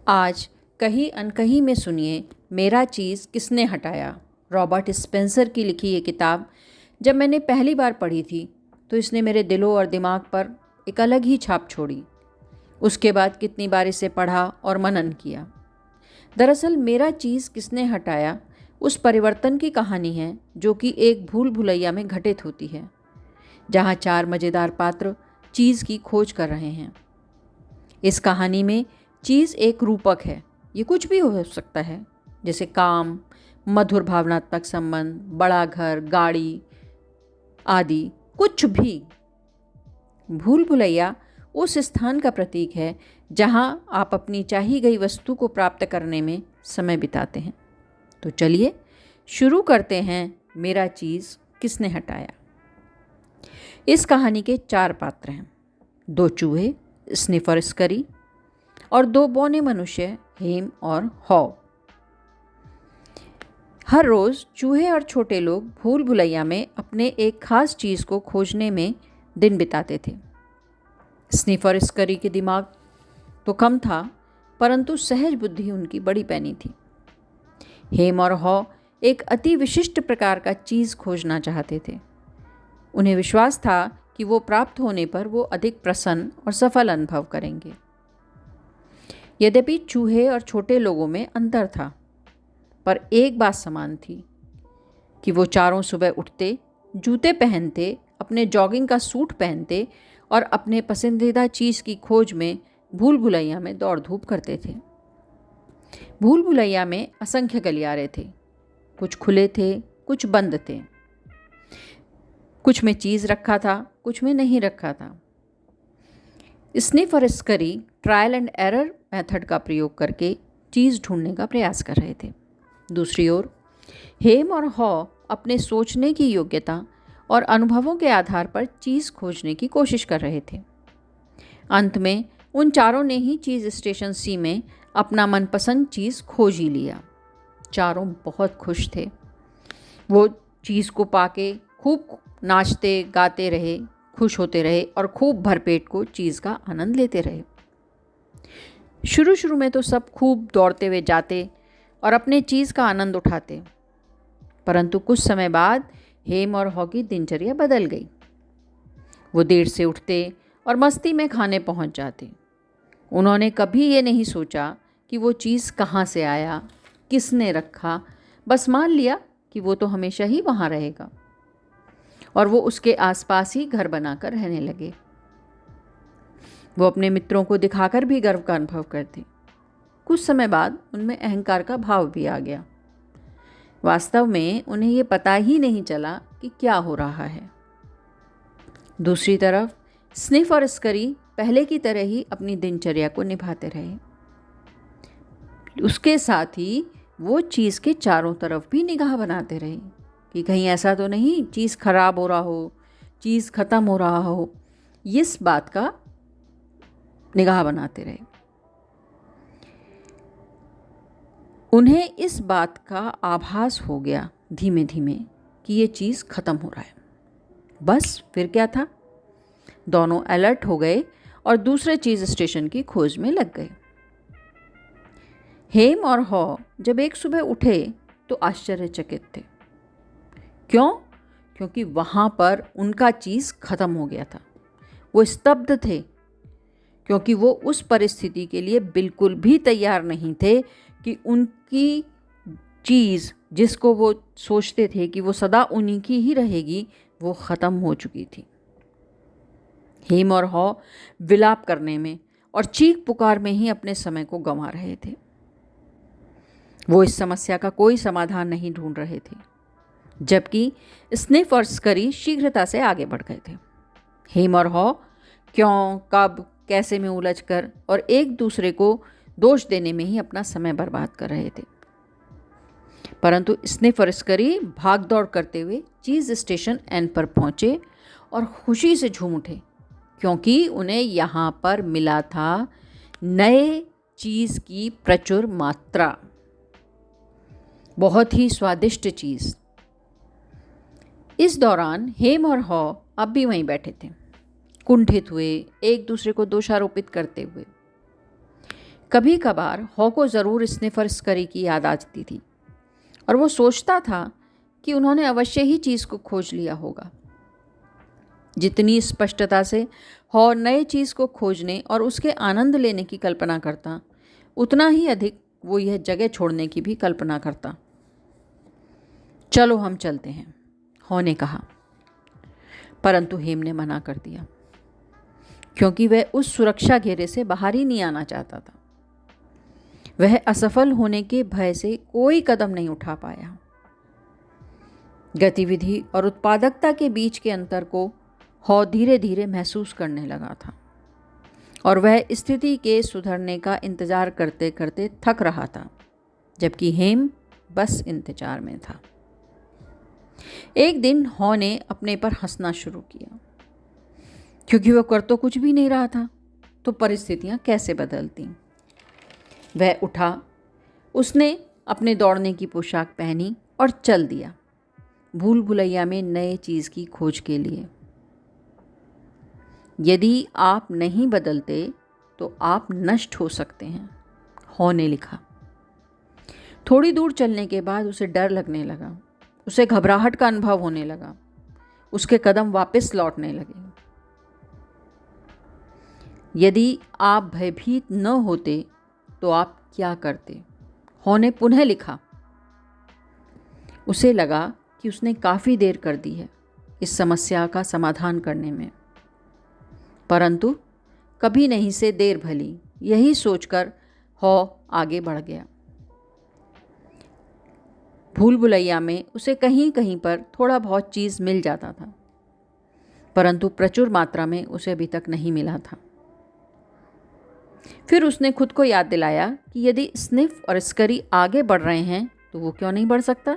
आज कहीं अनकहीं में सुनिए मेरा चीज़ किसने हटाया। रॉबर्ट स्पेंसर की लिखी ये किताब जब मैंने पहली बार पढ़ी थी तो इसने मेरे दिलों और दिमाग पर एक अलग ही छाप छोड़ी। उसके बाद कितनी बार इसे पढ़ा और मनन किया। दरअसल मेरा चीज़ किसने हटाया उस परिवर्तन की कहानी है जो कि एक भूल भुलैया में घटित होती है, जहाँ चार मज़ेदार पात्र चीज़ की खोज कर रहे हैं। इस कहानी में चीज़ एक रूपक है। ये कुछ भी हो सकता है, जैसे काम, मधुर भावनात्मक संबंध, बड़ा घर, गाड़ी आदि। कुछ भी। भूल भुलैया उस स्थान का प्रतीक है जहां आप अपनी चाही गई वस्तु को प्राप्त करने में समय बिताते हैं। तो चलिए शुरू करते हैं मेरा चीज़ किसने हटाया। इस कहानी के चार पात्र हैं, दो चूहे स्निफर स्करी और दो बौने मनुष्य हेम और हॉ। हर रोज़ चूहे और छोटे लोग भूल भुलैया में अपने एक खास चीज़ को खोजने में दिन बिताते थे। स्निफर स्करी के दिमाग तो कम था, परंतु सहज बुद्धि उनकी बड़ी पैनी थी। हेम और हॉ एक अति विशिष्ट प्रकार का चीज़ खोजना चाहते थे। उन्हें विश्वास था कि वो प्राप्त होने पर वो अधिक प्रसन्न और सफल अनुभव करेंगे। यद्यपि चूहे और छोटे लोगों में अंतर था, पर एक बात समान थी कि वो चारों सुबह उठते, जूते पहनते, अपने जॉगिंग का सूट पहनते और अपने पसंदीदा चीज़ की खोज में भूल भुलैया में दौड़ धूप करते थे। भूल भुलैया में असंख्य गलियारे थे, कुछ खुले थे, कुछ बंद थे। कुछ में चीज़ रखा था, कुछ में नहीं रखा था। स्निफर स्करी ट्रायल एंड एरर मेथड का प्रयोग करके चीज़ ढूंढने का प्रयास कर रहे थे। दूसरी ओर हेम और हॉ अपने सोचने की योग्यता और अनुभवों के आधार पर चीज़ खोजने की कोशिश कर रहे थे। अंत में उन चारों ने ही चीज़ स्टेशन सी में अपना मनपसंद चीज़ खोज ही लिया। चारों बहुत खुश थे। वो चीज़ को पाके खूब नाचते गाते रहे, खुश होते रहे और खूब भरपेट को चीज़ का आनंद लेते रहे। शुरू शुरू में तो सब खूब दौड़ते हुए जाते और अपने चीज़ का आनंद उठाते, परंतु कुछ समय बाद हेम और हॉ की दिनचर्या बदल गई। वो देर से उठते और मस्ती में खाने पहुंच जाते। उन्होंने कभी ये नहीं सोचा कि वो चीज़ कहाँ से आया, किसने रखा। बस मान लिया कि वो तो हमेशा ही वहाँ रहेगा और वो उसके आसपास ही घर बनाकर रहने लगे। वो अपने मित्रों को दिखाकर भी गर्व का अनुभव करते। कुछ समय बाद उनमें अहंकार का भाव भी आ गया। वास्तव में उन्हें ये पता ही नहीं चला कि क्या हो रहा है। दूसरी तरफ स्निफ और स्करी पहले की तरह ही अपनी दिनचर्या को निभाते रहे। उसके साथ ही वो चीज़ के चारों तरफ भी निगाह बनाते रहे कि कहीं ऐसा तो नहीं चीज़ खराब हो रहा हो, चीज़ ख़त्म हो रहा हो। इस बात का निगाह बनाते रहे। उन्हें इस बात का आभास हो गया धीमे धीमे कि ये चीज़ ख़त्म हो रहा है। बस फिर क्या था, दोनों अलर्ट हो गए और दूसरे चीज़ स्टेशन की खोज में लग गए। हेम और हॉ जब एक सुबह उठे तो आश्चर्यचकित थे। क्यों? क्योंकि वहाँ पर उनका चीज़ ख़त्म हो गया था। वो स्तब्ध थे, क्योंकि वो उस परिस्थिति के लिए बिल्कुल भी तैयार नहीं थे कि उनकी चीज़, जिसको वो सोचते थे कि वो सदा उन्हीं की ही रहेगी, वो ख़त्म हो चुकी थी। हेम और हॉ विलाप करने में और चीख पुकार में ही अपने समय को गंवा रहे थे। वो इस समस्या का कोई समाधान नहीं ढूंढ रहे थे, जबकि स्निफ और स्करी शीघ्रता से आगे बढ़ गए थे। हेम और हॉ क्यों, कब, कैसे में उलझकर और एक दूसरे को दोष देने में ही अपना समय बर्बाद कर रहे थे। परंतु स्निफ और स्करी भाग दौड़ करते हुए चीज़ स्टेशन एन पर पहुंचे और खुशी से झूम उठे, क्योंकि उन्हें यहाँ पर मिला था नए चीज़ की प्रचुर मात्रा, बहुत ही स्वादिष्ट चीज़। इस दौरान हेम और हॉ अब भी वहीं बैठे थे, कुंठित हुए, एक दूसरे को दोषारोपित करते हुए। कभी कभार हॉ को ज़रूर स्निफर स्करी की याद आती थी और वो सोचता था कि उन्होंने अवश्य ही चीज़ को खोज लिया होगा। जितनी स्पष्टता से हॉ नए चीज़ को खोजने और उसके आनंद लेने की कल्पना करता, उतना ही अधिक वो यह जगह छोड़ने की भी कल्पना करता। चलो हम चलते हैं, हॉ ने कहा, परंतु हेम ने मना कर दिया, क्योंकि वह उस सुरक्षा घेरे से बाहर ही नहीं आना चाहता था। वह असफल होने के भय से कोई कदम नहीं उठा पाया। गतिविधि और उत्पादकता के बीच के अंतर को हॉ धीरे धीरे महसूस करने लगा था और वह स्थिति के सुधरने का इंतजार करते करते थक रहा था, जबकि हेम बस इंतजार में था। एक दिन हॉ ने अपने पर हंसना शुरू किया, क्योंकि वह कर तो कुछ भी नहीं रहा था, तो परिस्थितियां कैसे बदलती। वह उठा, उसने अपने दौड़ने की पोशाक पहनी और चल दिया, भूल भुलैया में नए चीज़ की खोज के लिए। यदि आप नहीं बदलते तो आप नष्ट हो सकते हैं, हॉ ने लिखा। थोड़ी दूर चलने के बाद उसे डर लगने लगा, उसे घबराहट का अनुभव होने लगा, उसके कदम वापस लौटने लगे। यदि आप भयभीत न होते तो आप क्या करते, हॉ ने पुनः लिखा। उसे लगा कि उसने काफ़ी देर कर दी है इस समस्या का समाधान करने में, परंतु कभी नहीं से देर भली, यही सोचकर हॉ आगे बढ़ गया। भूल भुलैया में उसे कहीं कहीं पर थोड़ा बहुत चीज़ मिल जाता था, परंतु प्रचुर मात्रा में उसे अभी तक नहीं मिला था। फिर उसने खुद को याद दिलाया कि यदि स्निफ और स्करी आगे बढ़ रहे हैं तो वो क्यों नहीं बढ़ सकता।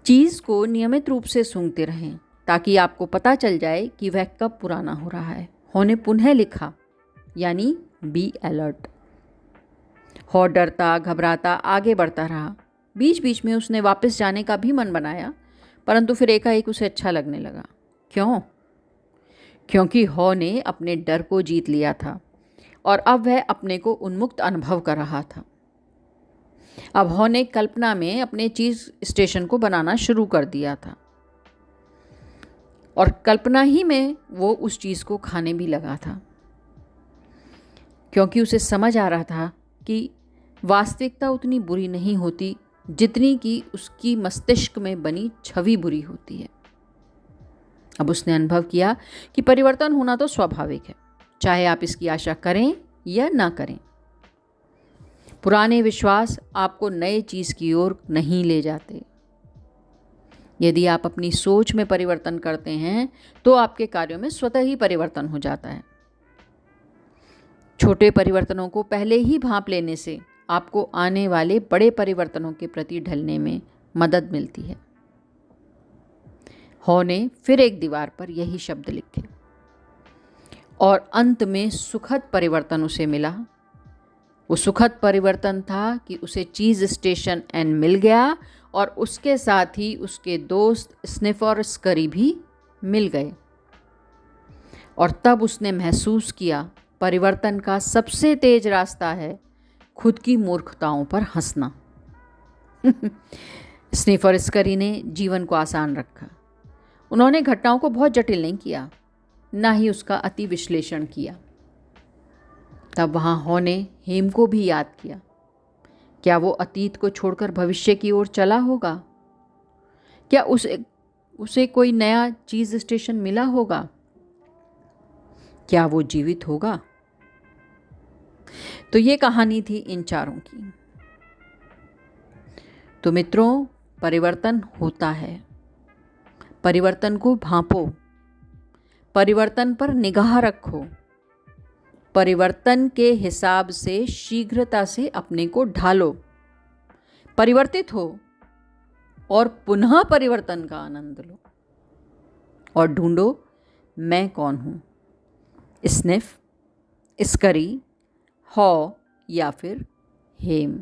चीज़ को नियमित रूप से सूंघते रहें ताकि आपको पता चल जाए कि वह कब पुराना हो रहा है, हॉ ने पुनः लिखा, यानी बी अलर्ट। हॉ डरता घबराता आगे बढ़ता रहा। बीच बीच में उसने वापस जाने का भी मन बनाया, परंतु फिर एकाएक उसे अच्छा लगने लगा। क्यों? क्योंकि हॉ ने अपने डर को जीत लिया था और अब वह अपने को उन्मुक्त अनुभव कर रहा था। अब हॉ ने कल्पना में अपने चीज़ स्टेशन को बनाना शुरू कर दिया था और कल्पना ही में वो उस चीज़ को खाने भी लगा था, क्योंकि उसे समझ आ रहा था कि वास्तविकता उतनी बुरी नहीं होती जितनी कि उसकी मस्तिष्क में बनी छवि बुरी होती है। अब उसने अनुभव किया कि परिवर्तन होना तो स्वाभाविक है, चाहे आप इसकी आशा करें या ना करें। पुराने विश्वास आपको नए चीज़ की ओर नहीं ले जाते। यदि आप अपनी सोच में परिवर्तन करते हैं तो आपके कार्यों में स्वतः ही परिवर्तन हो जाता है। छोटे परिवर्तनों को पहले ही भांप लेने से आपको आने वाले बड़े परिवर्तनों के प्रति ढलने में मदद मिलती है। हॉ ने फिर एक दीवार पर यही शब्द लिखे और अंत में सुखद परिवर्तन उसे मिला। वो सुखद परिवर्तन था कि उसे चीज़ स्टेशन एन मिल गया और उसके साथ ही उसके दोस्त स्निफ और स्करी भी मिल गए। और तब उसने महसूस किया परिवर्तन का सबसे तेज रास्ता है खुद की मूर्खताओं पर हंसना। स्निफ और स्करी ने जीवन को आसान रखा। उन्होंने घटनाओं को बहुत जटिल नहीं किया, ना ही उसका अति विश्लेषण किया। तब वहाँ हॉ ने हेम को भी याद किया। क्या वो अतीत को छोड़कर भविष्य की ओर चला होगा? क्या उसे कोई नया चीज़ स्टेशन मिला होगा? क्या वो जीवित होगा? तो ये कहानी थी इन चारों की। तो मित्रों, परिवर्तन होता है, परिवर्तन को भांपो, परिवर्तन पर निगाह रखो, परिवर्तन के हिसाब से शीघ्रता से अपने को ढालो, परिवर्तित हो और पुनः परिवर्तन का आनंद लो और ढूंढो मैं कौन हूँ, स्निफ, स्करी, हॉ या फिर हेम।